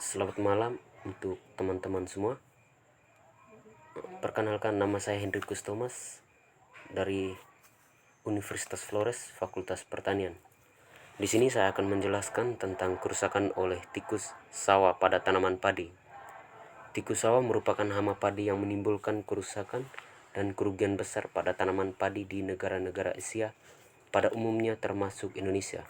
Selamat malam untuk teman-teman semua. Perkenalkan, nama saya Hendrikus Thomas dari Universitas Flores, Fakultas Pertanian. Di sini saya akan menjelaskan tentang kerusakan oleh tikus sawah pada tanaman padi. Tikus sawah merupakan hama padi yang menimbulkan kerusakan dan kerugian besar pada tanaman padi di negara-negara Asia, pada umumnya termasuk Indonesia.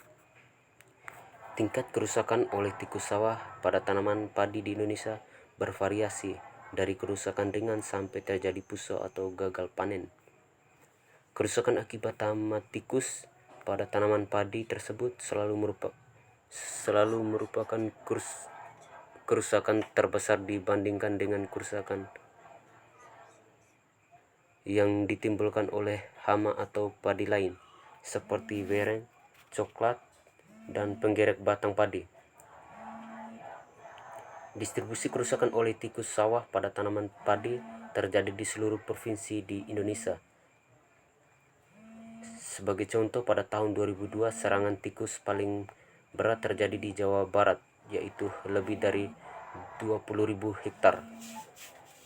Tingkat kerusakan oleh tikus sawah pada tanaman padi di Indonesia bervariasi dari kerusakan ringan sampai terjadi puso atau gagal panen. Kerusakan akibat hama tikus pada tanaman padi tersebut selalu merupakan kerusakan terbesar dibandingkan dengan kerusakan yang ditimbulkan oleh hama atau padi lain seperti bereng, coklat, dan penggerek batang padi. Distribusi kerusakan oleh tikus sawah pada tanaman padi terjadi di seluruh provinsi di Indonesia. Sebagai contoh, pada tahun 2002 serangan tikus paling berat terjadi di Jawa Barat, yaitu lebih dari 20.000 hektar.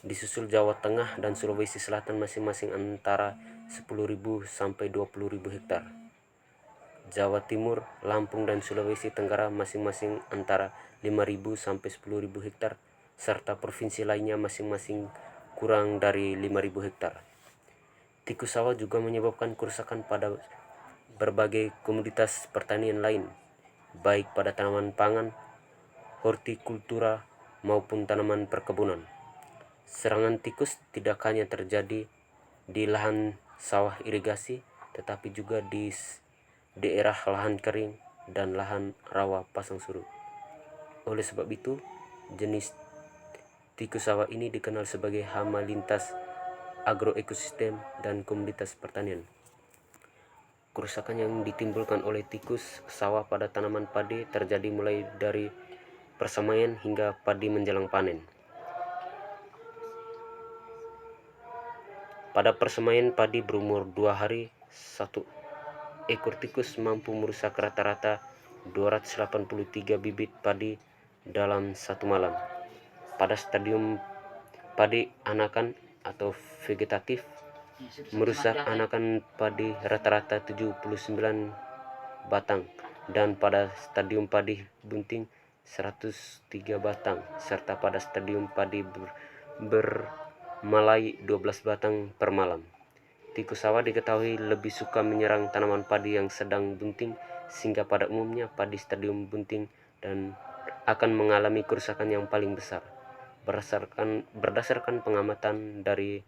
Disusul Jawa Tengah dan Sulawesi Selatan masing-masing antara 10.000 sampai 20.000 hektar. Jawa Timur, Lampung, dan Sulawesi Tenggara masing-masing antara 5.000 sampai 10.000 hektar, serta provinsi lainnya masing-masing kurang dari 5.000 hektar. Tikus sawah juga menyebabkan kerusakan pada berbagai komoditas pertanian lain, baik pada tanaman pangan, hortikultura, maupun tanaman perkebunan. Serangan tikus tidak hanya terjadi di lahan sawah irigasi, tetapi juga di daerah lahan kering dan lahan rawa pasang surut. Oleh sebab itu, jenis tikus sawah ini dikenal sebagai hama lintas agroekosistem dan komoditas pertanian. Kerusakan yang ditimbulkan oleh tikus sawah pada tanaman padi terjadi mulai dari persemaian hingga padi menjelang panen. Pada persemaian padi berumur 2 hari, satu ekor tikus mampu merusak rata-rata 283 bibit padi dalam satu malam. Pada stadium padi anakan atau vegetatif, merusak anakan padi rata-rata 79 batang, dan pada stadium padi bunting 103 batang, serta pada stadium padi bermalai 12 batang per malam. Tikus sawah diketahui lebih suka menyerang tanaman padi yang sedang bunting, sehingga pada umumnya padi stadium bunting dan akan mengalami kerusakan yang paling besar. Berdasarkan pengamatan dari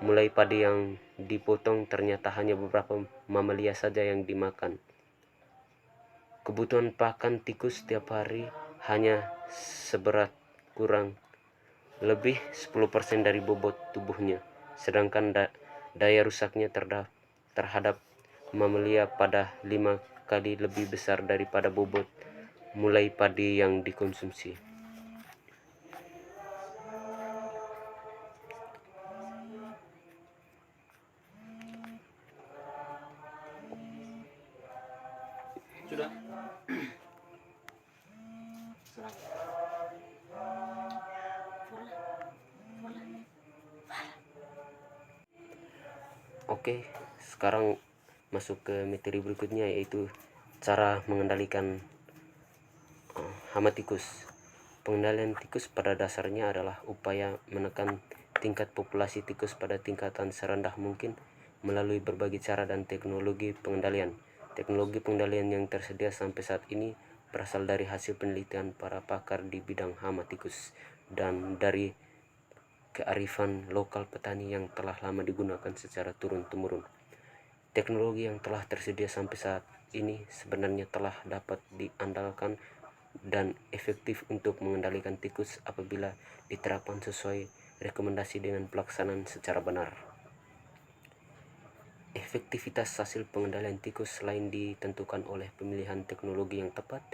mulai padi yang dipotong, ternyata hanya beberapa mamalia saja yang dimakan. Kebutuhan pakan tikus setiap hari hanya seberat kurang lebih 10% dari bobot tubuhnya, sedangkan daya rusaknya terhadap mamalia pada 5 kali lebih besar daripada bobot mulai padi yang dikonsumsi. Sudah. Oke, sekarang masuk ke materi berikutnya, yaitu cara mengendalikan hama tikus. Pengendalian tikus pada dasarnya adalah upaya menekan tingkat populasi tikus pada tingkatan serendah mungkin melalui berbagai cara dan teknologi pengendalian. Teknologi pengendalian yang tersedia sampai saat ini berasal dari hasil penelitian para pakar di bidang hama tikus dan dari kearifan lokal petani yang telah lama digunakan secara turun-temurun. Teknologi yang telah tersedia sampai saat ini sebenarnya telah dapat diandalkan dan efektif untuk mengendalikan tikus apabila diterapkan sesuai rekomendasi dengan pelaksanaan secara benar. Efektivitas hasil pengendalian tikus selain ditentukan oleh pemilihan teknologi yang tepat,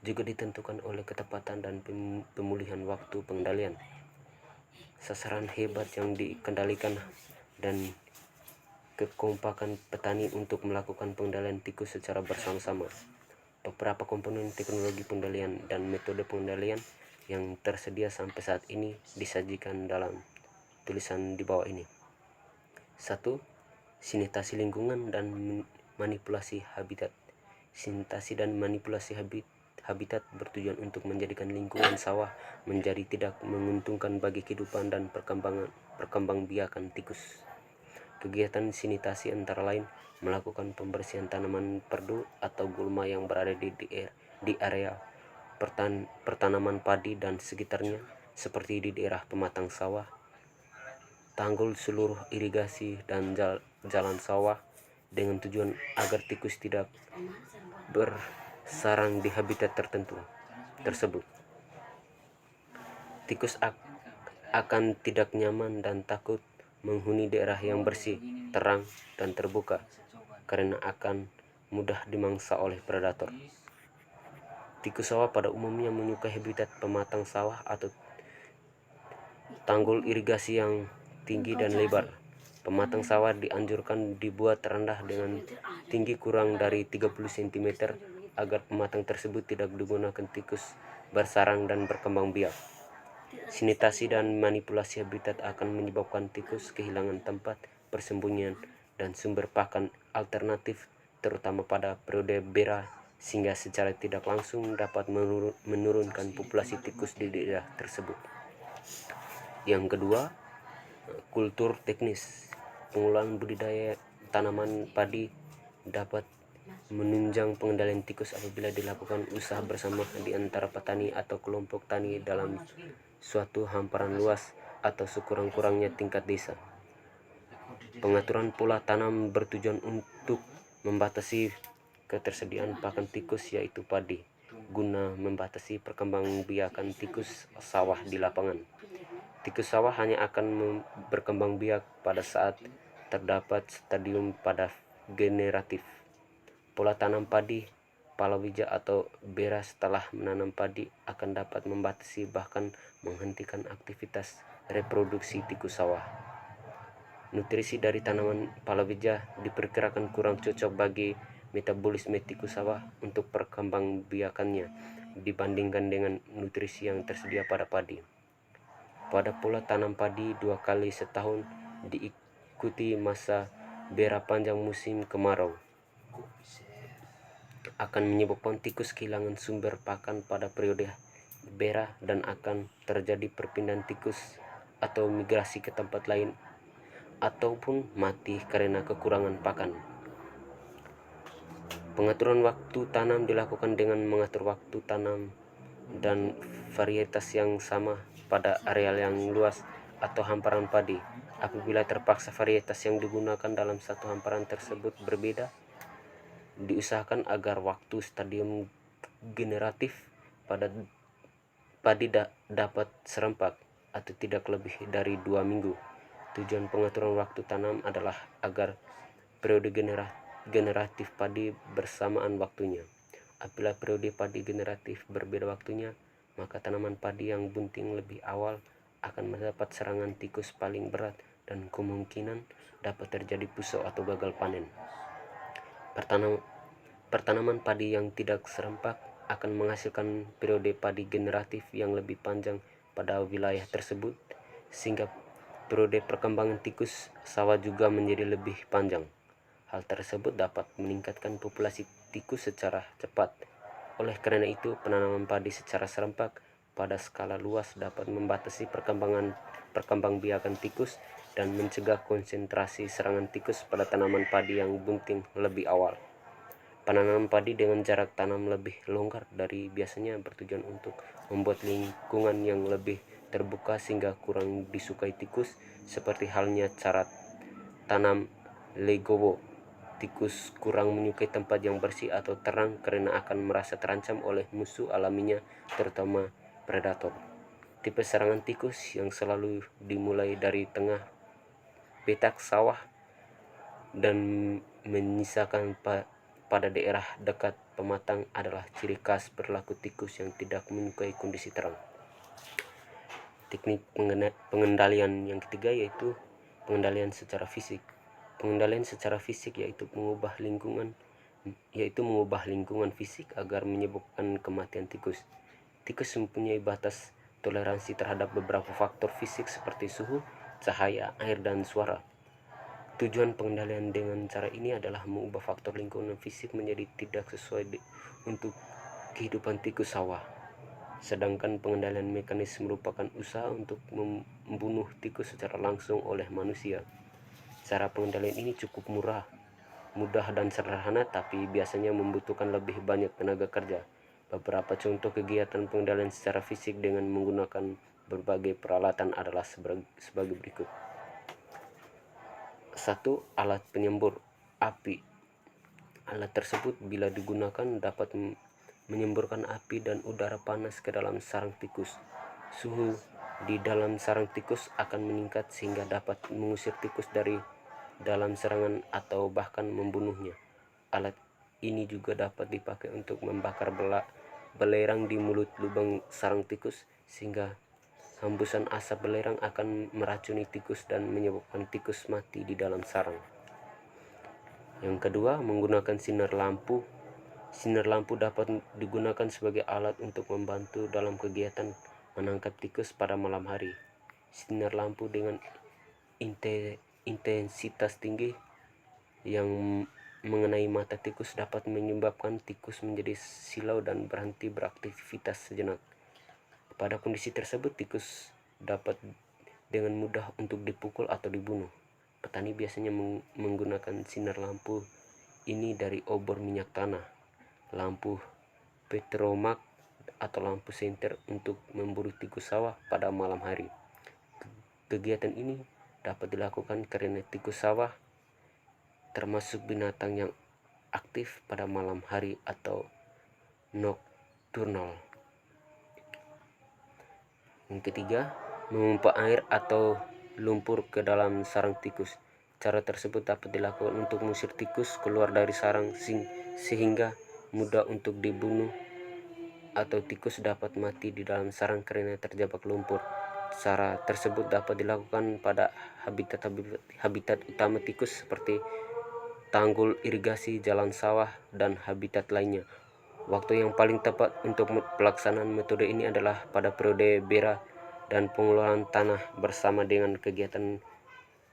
juga ditentukan oleh ketepatan dan pemulihan waktu pengendalian. Sasaran hebat yang dikendalikan dan kekompakan petani untuk melakukan pengendalian tikus secara bersama-sama. Beberapa komponen teknologi pengendalian dan metode pengendalian yang tersedia sampai saat ini disajikan dalam tulisan di bawah ini. 1. Sanitasi lingkungan dan manipulasi habitat. Sanitasi dan manipulasi habitat bertujuan untuk menjadikan lingkungan sawah menjadi tidak menguntungkan bagi kehidupan dan perkembangbiakan tikus. Kegiatan sanitasi antara lain melakukan pembersihan tanaman perdu atau gulma yang berada di area pertanaman padi dan sekitarnya, seperti di daerah pematang sawah, tanggul, seluruh irigasi dan jalan sawah, dengan tujuan agar tikus tidak bersarang di habitat tersebut. Tikus akan tidak nyaman dan takut menghuni daerah yang bersih, terang, dan terbuka karena akan mudah dimangsa oleh predator. Tikus sawah pada umumnya menyukai habitat pematang sawah atau tanggul irigasi yang tinggi dan lebar. Pematang sawah dianjurkan dibuat rendah dengan tinggi kurang dari 30 cm agar pematang tersebut tidak digunakan tikus bersarang dan berkembang biak. Sanitasi dan manipulasi habitat akan menyebabkan tikus kehilangan tempat persembunyian dan sumber pakan alternatif, terutama pada periode bera, sehingga secara tidak langsung dapat menurunkan populasi tikus di daerah tersebut. Yang kedua, kultur teknis. Pengolahan budidaya tanaman padi dapat menunjang pengendalian tikus apabila dilakukan usaha bersama di antara petani atau kelompok tani dalam suatu hamparan luas atau sekurang-kurangnya tingkat desa. Pengaturan pola tanam bertujuan untuk membatasi ketersediaan pakan tikus, yaitu padi, guna membatasi perkembangbiakan tikus sawah di lapangan. Tikus sawah hanya akan berkembang biak pada saat terdapat stadium pada generatif. Pola tanam padi, palawija atau bera setelah menanam padi akan dapat membatasi bahkan menghentikan aktivitas reproduksi tikus sawah. Nutrisi dari tanaman palawija diperkirakan kurang cocok bagi metabolisme tikus sawah untuk perkembangbiakannya dibandingkan dengan nutrisi yang tersedia pada padi. Pada pola tanam padi 2 kali setahun diikuti masa bera panjang musim kemarau akan menyebabkan tikus kehilangan sumber pakan pada periode bera dan akan terjadi perpindahan tikus atau migrasi ke tempat lain ataupun mati karena kekurangan pakan. Pengaturan waktu tanam dilakukan dengan mengatur waktu tanam dan varietas yang sama pada areal yang luas atau hamparan padi. Apabila terpaksa varietas yang digunakan dalam satu hamparan tersebut berbeda, diusahakan agar waktu stadium generatif pada padi dapat serempak atau tidak lebih dari 2 minggu. Tujuan pengaturan waktu tanam adalah agar periode generatif padi bersamaan waktunya. Apabila periode padi generatif berbeda waktunya, maka tanaman padi yang bunting lebih awal akan mendapat serangan tikus paling berat dan kemungkinan dapat terjadi busuk atau gagal panen. Pertanaman padi yang tidak serempak akan menghasilkan periode padi generatif yang lebih panjang pada wilayah tersebut, sehingga periode perkembangan tikus sawah juga menjadi lebih panjang. Hal tersebut dapat meningkatkan populasi tikus secara cepat. Oleh karena itu, penanaman padi secara serempak pada skala luas dapat membatasi perkembangbiakan tikus dan mencegah konsentrasi serangan tikus pada tanaman padi yang bunting lebih awal. Penanaman padi dengan jarak tanam lebih longgar dari biasanya bertujuan untuk membuat lingkungan yang lebih terbuka sehingga kurang disukai tikus, seperti halnya cara tanam legowo. Tikus kurang menyukai tempat yang bersih atau terang karena akan merasa terancam oleh musuh alaminya, terutama predator. Tipe serangan tikus yang selalu dimulai dari tengah petak sawah dan menyisakan pada daerah dekat pematang adalah ciri khas berlaku tikus yang tidak menyukai kondisi terang. Teknik pengendalian yang ketiga yaitu pengendalian secara fisik. Pengendalian secara fisik yaitu mengubah lingkungan fisik agar menyebabkan kematian tikus. Tikus mempunyai batas toleransi terhadap beberapa faktor fisik seperti suhu, cahaya, air, dan suara. Tujuan pengendalian dengan cara ini adalah mengubah faktor lingkungan fisik menjadi tidak sesuai untuk kehidupan tikus sawah. Sedangkan pengendalian mekanis merupakan usaha untuk membunuh tikus secara langsung oleh manusia. Cara pengendalian ini cukup mudah dan sederhana, tapi biasanya membutuhkan lebih banyak tenaga kerja. Beberapa contoh kegiatan pengendalian secara fisik dengan menggunakan berbagai peralatan adalah sebagai berikut. 1. Alat penyembur api. Alat tersebut bila digunakan dapat menyemburkan api dan udara panas ke dalam sarang tikus. Suhu di dalam sarang tikus akan meningkat sehingga dapat mengusir tikus dari dalam serangan atau bahkan membunuhnya. Alat ini juga dapat dipakai untuk membakar belerang di mulut lubang sarang tikus, sehingga hembusan asap belerang akan meracuni tikus dan menyebabkan tikus mati di dalam sarang. Yang kedua, menggunakan sinar lampu. Sinar lampu dapat digunakan sebagai alat untuk membantu dalam kegiatan menangkap tikus pada malam hari. Sinar lampu dengan intensitas tinggi yang mengenai mata tikus dapat menyebabkan tikus menjadi silau dan berhenti beraktivitas sejenak. Pada kondisi tersebut, tikus dapat dengan mudah untuk dipukul atau dibunuh. Petani biasanya menggunakan sinar lampu ini dari obor minyak tanah, lampu petromak, atau lampu senter untuk memburu tikus sawah pada malam hari. Kegiatan ini dapat dilakukan karena tikus sawah termasuk binatang yang aktif pada malam hari atau nocturnal. Yang ketiga, memompa air atau lumpur ke dalam sarang tikus. Cara tersebut dapat dilakukan untuk mengusir tikus keluar dari sarang sehingga mudah untuk dibunuh, atau tikus dapat mati di dalam sarang karena terjebak lumpur. Cara tersebut dapat dilakukan pada habitat utama tikus seperti tanggul irigasi, jalan sawah, dan habitat lainnya. Waktu yang paling tepat untuk pelaksanaan metode ini adalah pada periode bera dan pengelolaan tanah bersama dengan kegiatan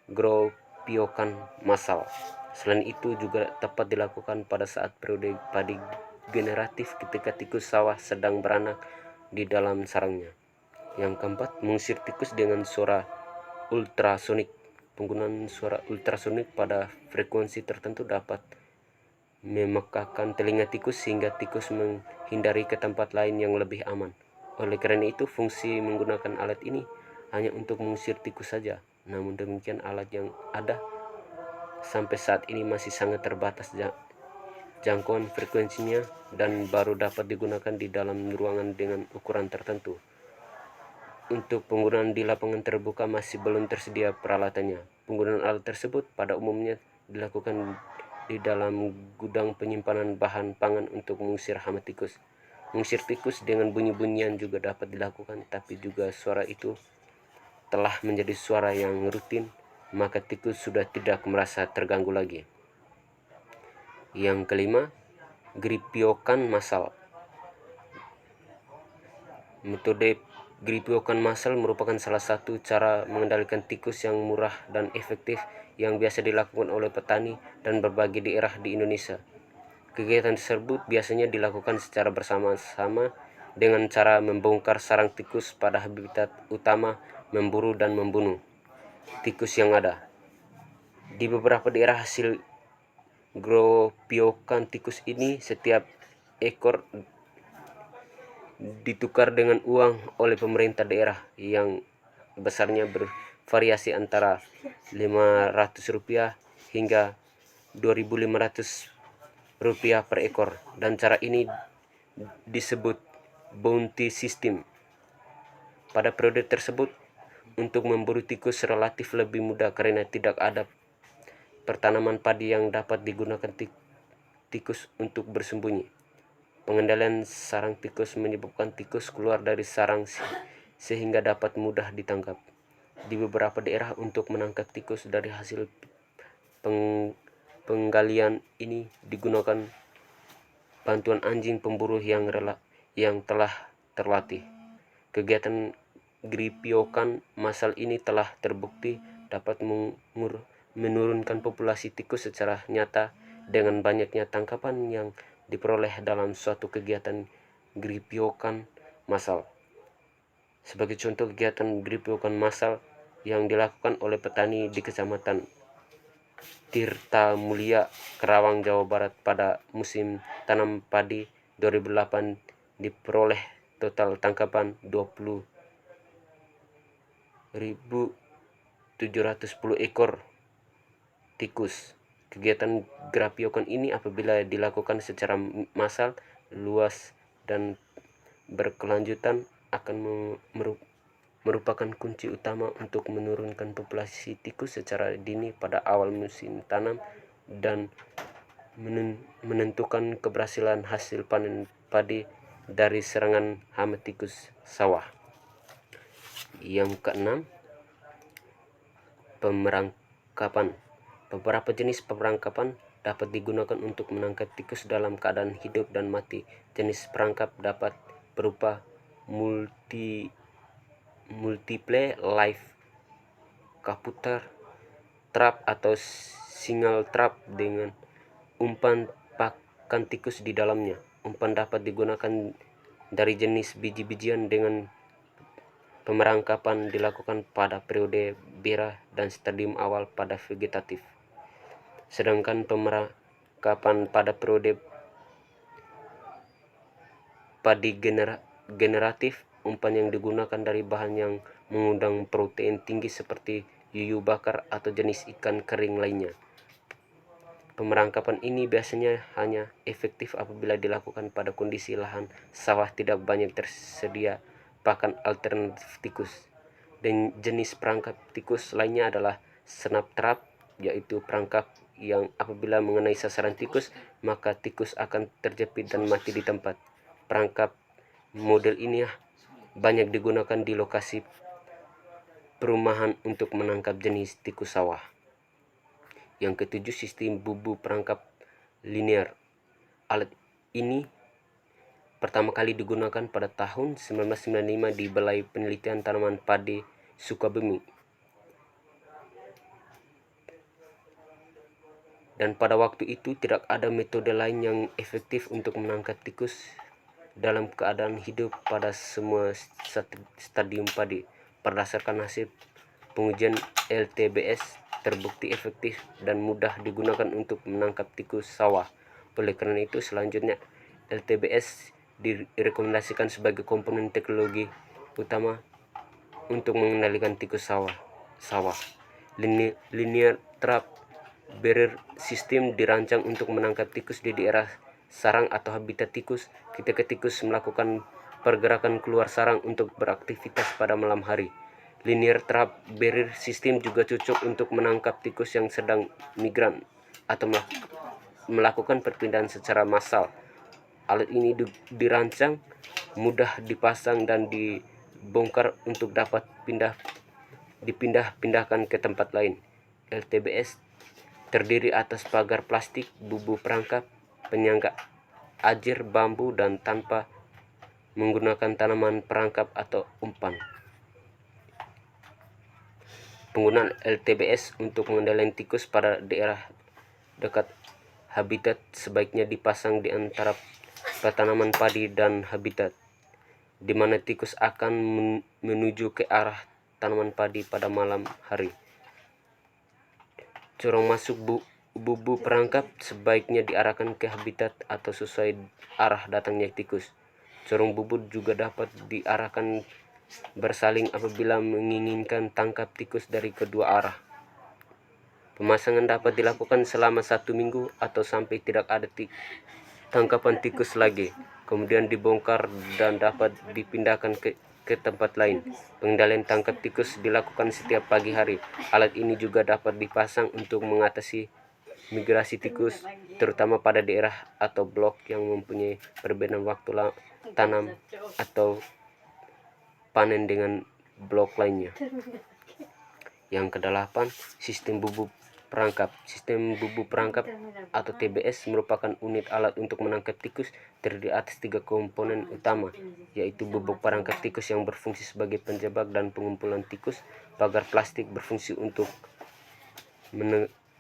gropiokan massal. Selain itu juga tepat dilakukan pada saat periode padi generatif ketika tikus sawah sedang beranak di dalam sarangnya. Yang keempat, mengusir tikus dengan suara ultrasonik. Penggunaan suara ultrasonik pada frekuensi tertentu dapat memekakan telinga tikus sehingga tikus menghindari ke tempat lain yang lebih aman. Oleh karena itu, fungsi menggunakan alat ini hanya untuk mengusir tikus saja. Namun demikian, alat yang ada sampai saat ini masih sangat terbatas jangkauan frekuensinya dan baru dapat digunakan di dalam ruangan dengan ukuran tertentu. Untuk penggunaan di lapangan terbuka masih belum tersedia peralatannya. Penggunaan alat tersebut pada umumnya dilakukan di dalam gudang penyimpanan bahan pangan untuk mengusir hama tikus. Mengusir tikus dengan bunyi-bunyian juga dapat dilakukan, tapi juga suara itu telah menjadi suara yang rutin, maka tikus sudah tidak merasa terganggu lagi. Yang kelima, gripiokan massal. Metode gripiokan massal merupakan salah satu cara mengendalikan tikus yang murah dan efektif yang biasa dilakukan oleh petani dan berbagai daerah di Indonesia. Kegiatan tersebut biasanya dilakukan secara bersama-sama dengan cara membongkar sarang tikus pada habitat utama, memburu dan membunuh tikus yang ada. Di beberapa daerah hasil gropiokan tikus ini, setiap ekor ditukar dengan uang oleh pemerintah daerah yang besarnya bervariasi antara Rp500 hingga Rp2.500 per ekor, dan cara ini disebut bounty system. Pada periode tersebut, untuk memburu tikus relatif lebih mudah karena tidak ada pertanaman padi yang dapat digunakan tikus untuk bersembunyi. Pengendalian sarang tikus menyebabkan tikus keluar dari sarang sehingga dapat mudah ditangkap. Di beberapa daerah, untuk menangkap tikus dari hasil penggalian ini digunakan bantuan anjing pemburu yang telah terlatih. Kegiatan gripiokan massal ini telah terbukti dapat menurunkan populasi tikus secara nyata dengan banyaknya tangkapan yang diperoleh dalam suatu kegiatan gripiokan massal. Sebagai contoh kegiatan gripiokan massal yang dilakukan oleh petani di Kecamatan Tirta Mulia, Karawang, Jawa Barat pada musim tanam padi 2008 diperoleh total tangkapan 20.710 ekor tikus. Kegiatan gripiokan ini apabila dilakukan secara massal, luas, dan berkelanjutan akan merupakan kunci utama untuk menurunkan populasi tikus secara dini pada awal musim tanam dan menentukan keberhasilan hasil panen padi dari serangan hama tikus sawah. Yang keenam, pemerangkapan. Beberapa jenis pemerangkapan dapat digunakan untuk menangkap tikus dalam keadaan hidup dan mati. Jenis perangkap dapat berupa multiple live capture trap atau single trap dengan umpan pakan tikus di dalamnya. Umpan dapat digunakan dari jenis biji-bijian dengan pemerangkapan dilakukan pada periode bira dan stadium awal pada vegetatif. Sedangkan pemerangkapan pada periode padi generatif, umpan yang digunakan dari bahan yang mengundang protein tinggi seperti yuyu bakar atau jenis ikan kering lainnya. Pemerangkapan ini biasanya hanya efektif apabila dilakukan pada kondisi lahan sawah tidak banyak tersedia pakan alternatif tikus. Dan jenis perangkap tikus lainnya adalah snap trap, yaitu perangkap yang apabila mengenai sasaran tikus, maka tikus akan terjepit dan mati di tempat. Perangkap model ini banyak digunakan di lokasi perumahan untuk menangkap jenis tikus sawah. Yang ketujuh, sistem bubu perangkap linear. Alat ini pertama kali digunakan pada tahun 1995 di Balai Penelitian Tanaman Padi Sukabumi. Dan pada waktu itu tidak ada metode lain yang efektif untuk menangkap tikus dalam keadaan hidup pada semua stadium padi. Berdasarkan hasil pengujian, LTBS terbukti efektif dan mudah digunakan untuk menangkap tikus sawah. Oleh karena itu, selanjutnya LTBS direkomendasikan sebagai komponen teknologi utama untuk mengendalikan tikus sawah. Linear trap barrier system dirancang untuk menangkap tikus di daerah sarang atau habitat tikus ketika tikus melakukan pergerakan keluar sarang untuk beraktivitas pada malam hari. Linear trap barrier system juga cocok untuk menangkap tikus yang sedang migran atau melakukan perpindahan secara massal. Alat ini dirancang mudah dipasang dan dibongkar untuk dapat dipindah-pindahkan ke tempat lain. LTBS terdiri atas pagar plastik, bubu perangkap, penyangga ajir bambu, dan tanpa menggunakan tanaman perangkap atau umpan. Penggunaan LTBS untuk mengendalikan tikus pada daerah dekat habitat sebaiknya dipasang di antara tanaman padi dan habitat, di mana tikus akan menuju ke arah tanaman padi pada malam hari. Corong masuk bubu perangkap sebaiknya diarahkan ke habitat atau sesuai arah datangnya tikus. Corong bubu juga dapat diarahkan bersaling apabila menginginkan tangkap tikus dari kedua arah. Pemasangan dapat dilakukan selama 1 minggu atau sampai tidak ada tangkapan tikus lagi, kemudian dibongkar dan dapat dipindahkan ke tempat lain. Pengendalian tangkap tikus dilakukan setiap pagi hari. Alat ini juga dapat dipasang untuk mengatasi migrasi tikus, terutama pada daerah atau blok yang mempunyai perbedaan waktu tanam atau panen dengan blok lainnya. Yang kedelapan, sistem bubu perangkap. Sistem bubu perangkap atau TBS merupakan unit alat untuk menangkap tikus, terdiri atas 3 komponen utama, yaitu bubuk perangkap tikus yang berfungsi sebagai penjebak dan pengumpulan tikus, pagar plastik berfungsi untuk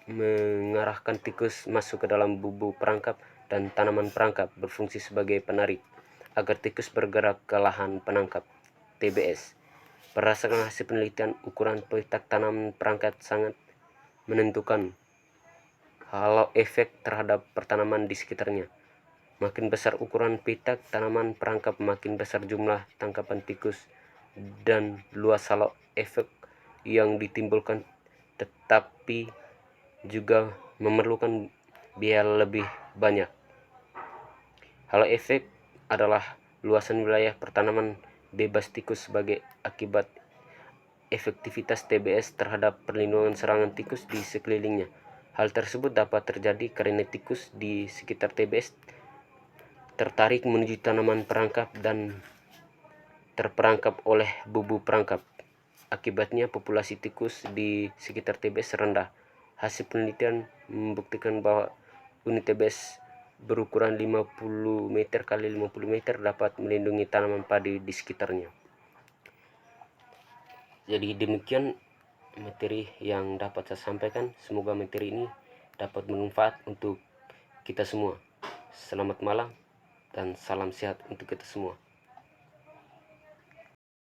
mengarahkan tikus masuk ke dalam bubu perangkap, dan tanaman perangkap berfungsi sebagai penarik agar tikus bergerak ke lahan penangkap TBS. Berdasarkan hasil penelitian, ukuran petak tanaman perangkap sangat menentukan halo efek terhadap pertanaman di sekitarnya. Makin besar ukuran petak tanaman perangkap, makin besar jumlah tangkapan tikus dan luas halo efek yang ditimbulkan, tetapi juga memerlukan biaya lebih banyak. Halo efek adalah luasan wilayah pertanaman bebas tikus sebagai akibat efektivitas TBS terhadap perlindungan serangan tikus di sekelilingnya. Hal tersebut dapat terjadi karena tikus di sekitar TBS tertarik menuju tanaman perangkap dan terperangkap oleh bubu perangkap. Akibatnya populasi tikus di sekitar TBS rendah. Hasil penelitian membuktikan bahwa unit TBS berukuran 50 meter kali 50 meter dapat melindungi tanaman padi di sekitarnya. Jadi demikian materi yang dapat saya sampaikan. Semoga materi ini dapat bermanfaat untuk kita semua. Selamat malam dan salam sehat untuk kita semua.